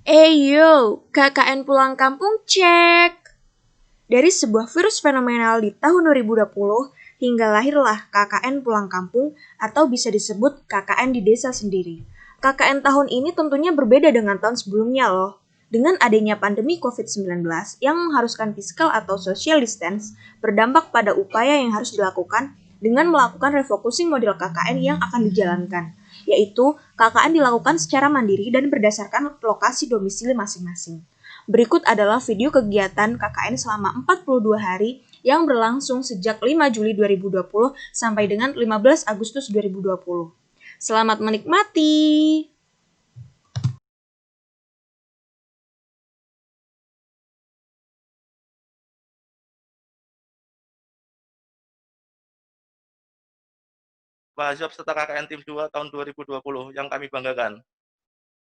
Yo, KKN pulang kampung cek! Dari sebuah virus fenomenal di tahun 2020, hingga lahirlah KKN pulang kampung atau bisa disebut KKN di desa sendiri. KKN tahun ini tentunya berbeda dengan tahun sebelumnya loh. Dengan adanya pandemi COVID-19 yang mengharuskan fiskal atau social distance, berdampak pada upaya yang harus dilakukan dengan melakukan refocusing model KKN yang akan dijalankan, yaitu KKN dilakukan secara mandiri dan berdasarkan lokasi domisili masing-masing. Berikut adalah video kegiatan KKN selama 42 hari yang berlangsung sejak 5 Juli 2020 sampai dengan 15 Agustus 2020. Selamat menikmati! Mahasiswa peserta KKN Tim 2 tahun 2020 yang kami banggakan.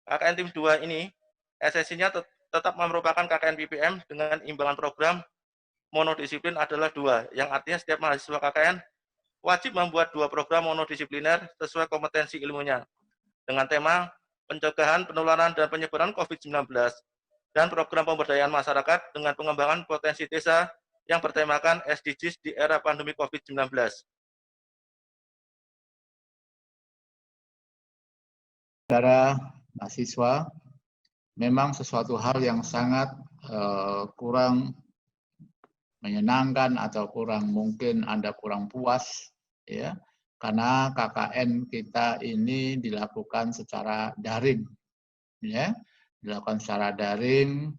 KKN Tim 2 ini esensinya tetap merupakan KKN PPM dengan imbangan program monodisiplin adalah 2, yang artinya setiap mahasiswa KKN wajib membuat 2 program monodisipliner sesuai kompetensi ilmunya dengan tema pencegahan penularan dan penyebaran COVID-19 dan program pemberdayaan masyarakat dengan pengembangan potensi desa yang bertemakan SDGs di era pandemi COVID-19. Saudara mahasiswa, memang sesuatu hal yang sangat kurang menyenangkan atau mungkin Anda kurang puas, ya, karena KKN kita ini dilakukan secara daring, ya, dilakukan secara daring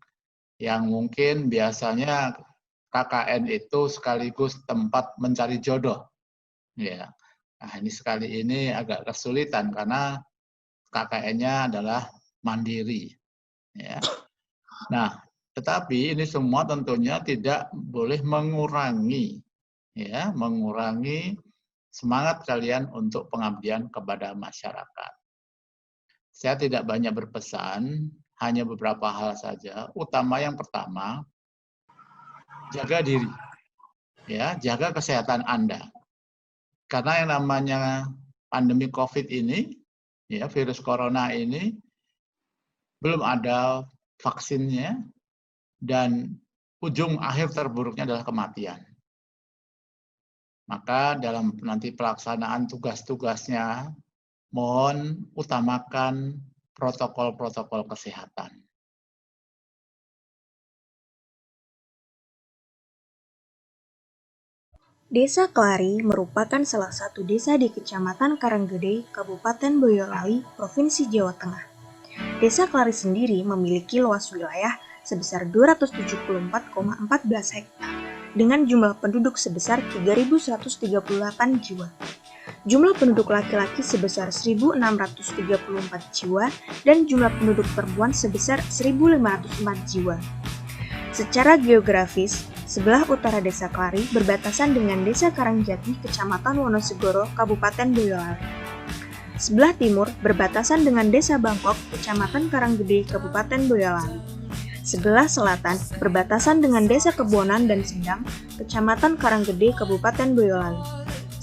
yang mungkin biasanya KKN itu sekaligus tempat mencari jodoh, ya. Nah, sekali ini agak kesulitan karena KKN-nya adalah mandiri. Ya. Nah, tetapi ini semua tentunya tidak boleh mengurangi semangat kalian untuk pengabdian kepada masyarakat. Saya tidak banyak berpesan, hanya beberapa hal saja. Utama yang pertama, jaga diri. Ya, jaga kesehatan Anda. Karena yang namanya pandemi COVID ini, ya, virus corona ini belum ada vaksinnya dan ujung akhir terburuknya adalah kematian. Maka dalam nanti pelaksanaan tugas-tugasnya, mohon utamakan protokol-protokol kesehatan. Desa Kelari merupakan salah satu desa di Kecamatan Karanggede, Kabupaten Boyolali, Provinsi Jawa Tengah. Desa Kelari sendiri memiliki luas wilayah sebesar 274,14 hektar dengan jumlah penduduk sebesar 3.138 jiwa. Jumlah penduduk laki-laki sebesar 1.634 jiwa dan jumlah penduduk perempuan sebesar 1.504 jiwa. Secara geografis, sebelah utara Desa Kelari berbatasan dengan Desa Karangjati, Kecamatan Wonosegoro, Kabupaten Boyolali. Sebelah timur berbatasan dengan Desa Bangkok, Kecamatan Karanggede, Kabupaten Boyolali. Sebelah selatan berbatasan dengan Desa Kebonan dan Sendang, Kecamatan Karanggede, Kabupaten Boyolali.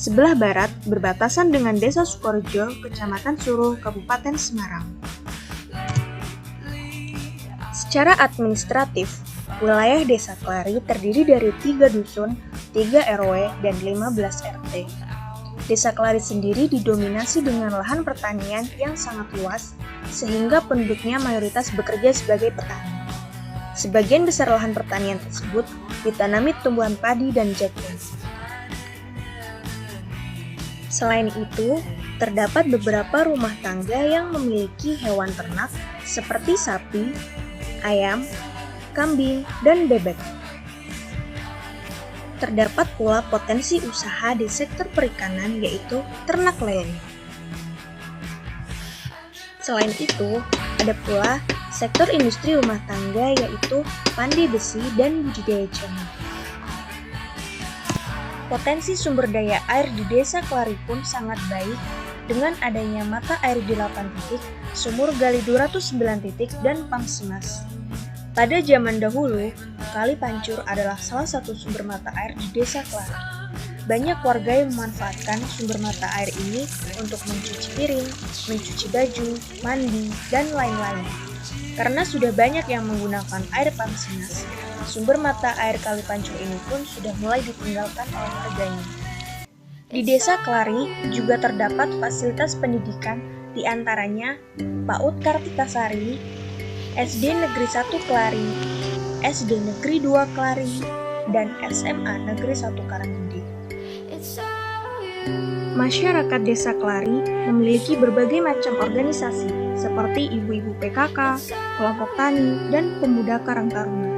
Sebelah barat berbatasan dengan Desa Sukorejo, Kecamatan Suruh, Kabupaten Semarang. Secara administratif, wilayah Desa Kelari terdiri dari 3 dusun, 3 RW, dan 15 RT. Desa Kelari sendiri didominasi dengan lahan pertanian yang sangat luas, sehingga penduduknya mayoritas bekerja sebagai petani. Sebagian besar lahan pertanian tersebut ditanami tumbuhan padi dan jagung. Selain itu, terdapat beberapa rumah tangga yang memiliki hewan ternak seperti sapi, ayam, kambing, dan bebek. Terdapat pula potensi usaha di sektor perikanan, yaitu ternak lele. Selain itu, ada pula sektor industri rumah tangga, yaitu pandai besi dan budidaya jamur. Potensi sumber daya air di Desa Kelari pun sangat baik, dengan adanya mata air di 8 titik, sumur gali 209 titik, dan Pamsimas. Pada zaman dahulu, Kali Pancur adalah salah satu sumber mata air di Desa Kelari. banyak warga yang memanfaatkan sumber mata air ini untuk mencuci piring, mencuci baju, mandi, dan lain-lain. Karena sudah banyak yang menggunakan air Pamsinas, sumber mata air Kali Pancur ini pun sudah mulai ditinggalkan oleh warganya. Di Desa Kelari juga terdapat fasilitas pendidikan, di antaranya PAUD Kartikasari, SD Negeri 1 Kelari, SD Negeri 2 Kelari, dan SMA Negeri 1 Karanggede. Masyarakat Desa Kelari memiliki berbagai macam organisasi seperti ibu-ibu PKK, kelompok tani, dan pemuda Karang Taruna.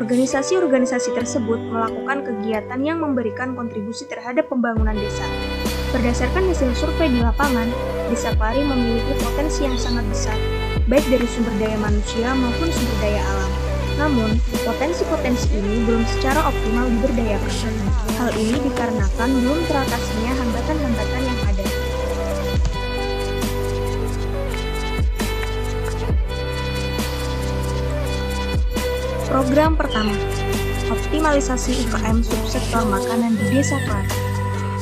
Organisasi-organisasi tersebut melakukan kegiatan yang memberikan kontribusi terhadap pembangunan desa. Berdasarkan hasil survei di lapangan, Desa Kelari memiliki potensi yang sangat besar, baik dari sumber daya manusia maupun sumber daya alam. Namun, potensi-potensi ini belum secara optimal diberdayakan. Hal ini dikarenakan belum teratasinya hambatan-hambatan yang ada. Program pertama, optimalisasi UKM subsektor makanan di Desa Kelari.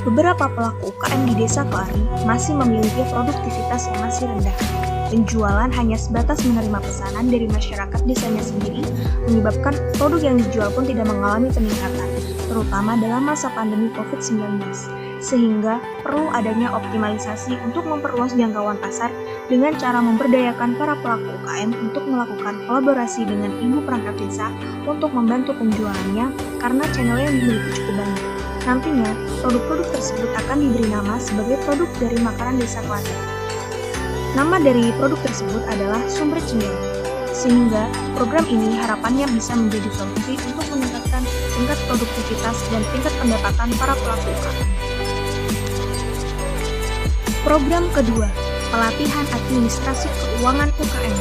Beberapa pelaku UKM di Desa Kelari masih memiliki produktivitas yang masih rendah. Penjualan hanya sebatas menerima pesanan dari masyarakat desanya sendiri, menyebabkan produk yang dijual pun tidak mengalami peningkatan, terutama dalam masa pandemi COVID-19. Sehingga perlu adanya optimalisasi untuk memperluas jangkauan pasar dengan cara memberdayakan para pelaku UKM untuk melakukan kolaborasi dengan ibu perangkat desa untuk membantu penjualannya karena channel yang dimiliki cukup banyak. Nantinya, produk-produk tersebut akan diberi nama sebagai produk dari makanan Desa Kelari. Nama dari produk tersebut adalah Sumber Cendelang, sehingga program ini harapannya bisa menjadi solusi untuk meningkatkan tingkat produktivitas dan tingkat pendapatan para pelaku UKM. Program kedua, pelatihan administrasi keuangan UKM.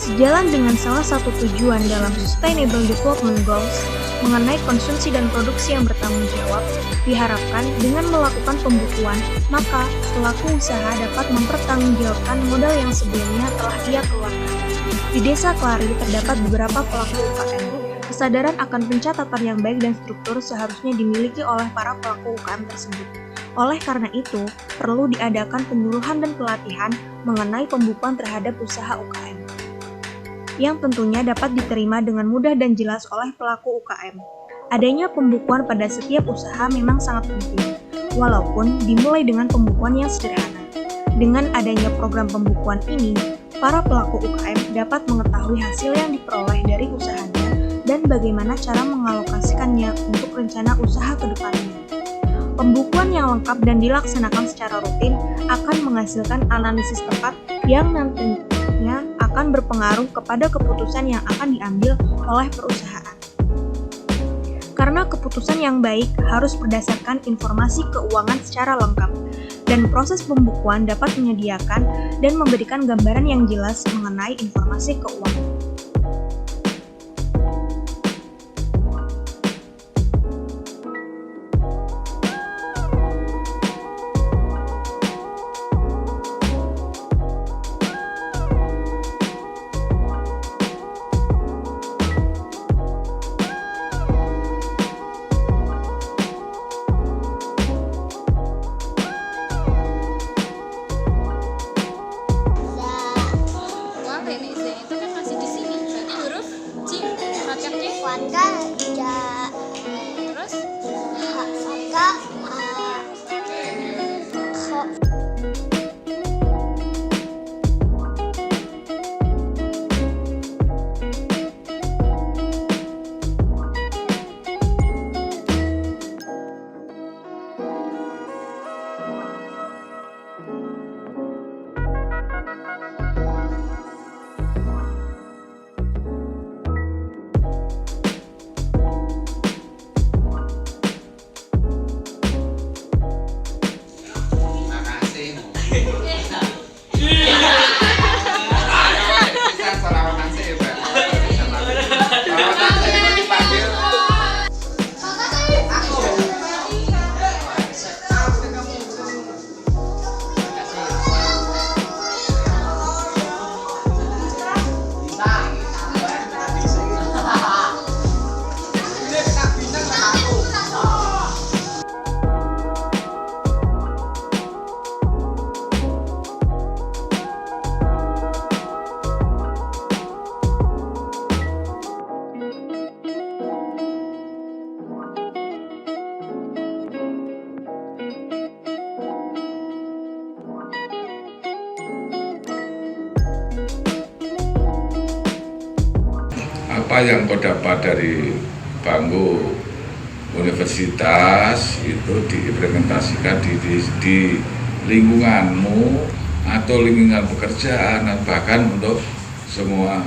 Sejalan dengan salah satu tujuan dalam Sustainable Development Goals mengenai konsumsi dan produksi yang bertanggung jawab, diharapkan dengan melakukan pembukuan, maka pelaku usaha dapat mempertanggungjawabkan modal yang sebelumnya telah ia keluarkan. Di Desa Kelari terdapat beberapa pelaku UKM. Kesadaran akan pencatatan yang baik dan struktur seharusnya dimiliki oleh para pelaku UKM tersebut. Oleh karena itu, perlu diadakan penyuluhan dan pelatihan mengenai pembukuan terhadap usaha UKM, yang tentunya dapat diterima dengan mudah dan jelas oleh pelaku UKM. Adanya pembukuan pada setiap usaha memang sangat penting, walaupun dimulai dengan pembukuan yang sederhana. Dengan adanya program pembukuan ini, para pelaku UKM dapat mengetahui hasil yang diperoleh dari usahanya dan bagaimana cara mengalokasikannya untuk rencana usaha ke depannya. Pembukuan yang lengkap dan dilaksanakan secara rutin akan menghasilkan analisis tepat yang nantinya akan berpengaruh kepada keputusan yang akan diambil oleh perusahaan. Karena keputusan yang baik harus berdasarkan informasi keuangan secara lengkap, dan proses pembukuan dapat menyediakan dan memberikan gambaran yang jelas mengenai informasi keuangan. apa yang kau dapat dari bangku universitas itu diimplementasikan di lingkunganmu atau lingkungan pekerjaan, dan bahkan untuk semua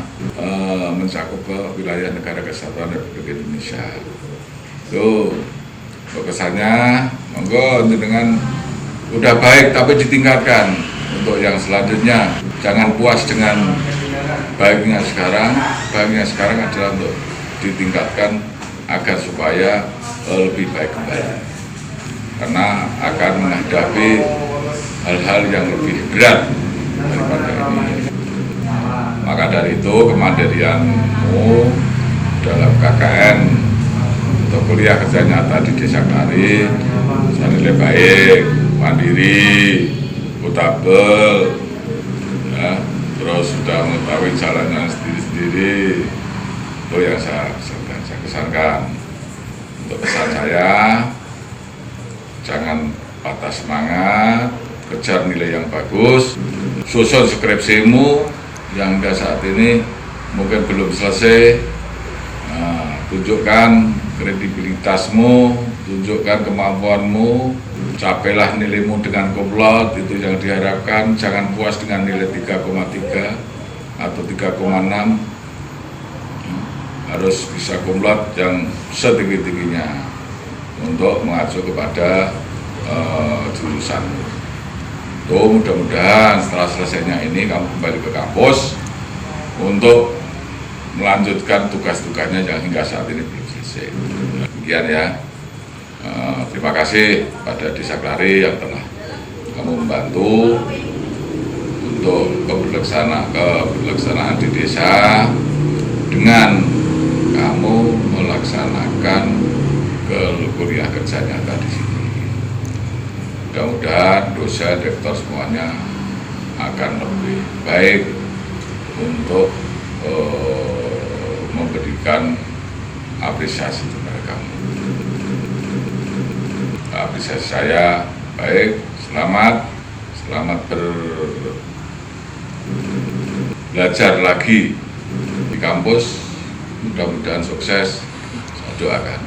mencakup ke wilayah Negara Kesatuan Republik Indonesia. Tuh, kesannya monggo dengan udah baik tapi ditingkatkan untuk yang selanjutnya. Jangan puas dengan baiknya sekarang adalah untuk ditingkatkan agar supaya lebih baik kembali, karena akan menghadapi hal-hal yang lebih berat daripada ini. Maka dari itu kemandirianmu dalam KKN untuk kuliah kerja nyata di Desa Klari nilai baik, mandiri, akuntabel, ya, terus sudah mengetahui jalannya sendiri-sendiri. Itu yang saya kesankan. Untuk pesan saya, jangan patah semangat, kejar nilai yang bagus, susun skripsimu yang hingga saat ini mungkin belum selesai. Tunjukkan kredibilitasmu, tunjukkan kemampuanmu, capailah nilaimu dengan kumlot, itu yang diharapkan. Jangan puas dengan nilai 3,3 atau 3,6, harus bisa kumlot yang setinggi-tingginya untuk mengacu kepada jurusan. Tuh, mudah-mudahan setelah selesainya ini kamu kembali ke kampus untuk melanjutkan tugas-tugasnya yang hingga saat ini belum selesai. Demikian ya. Terima kasih pada Desa Klari yang telah kamu membantu untuk keberlaksanaan di desa dengan kamu melaksanakan kuliah kerja nyata di sini. Mudah-mudahan dosen, rektor semuanya akan lebih baik untuk memberikan apresiasi kepada kamu. Apresiasi saya baik, selamat belajar lagi di kampus, mudah-mudahan sukses, saya doakan.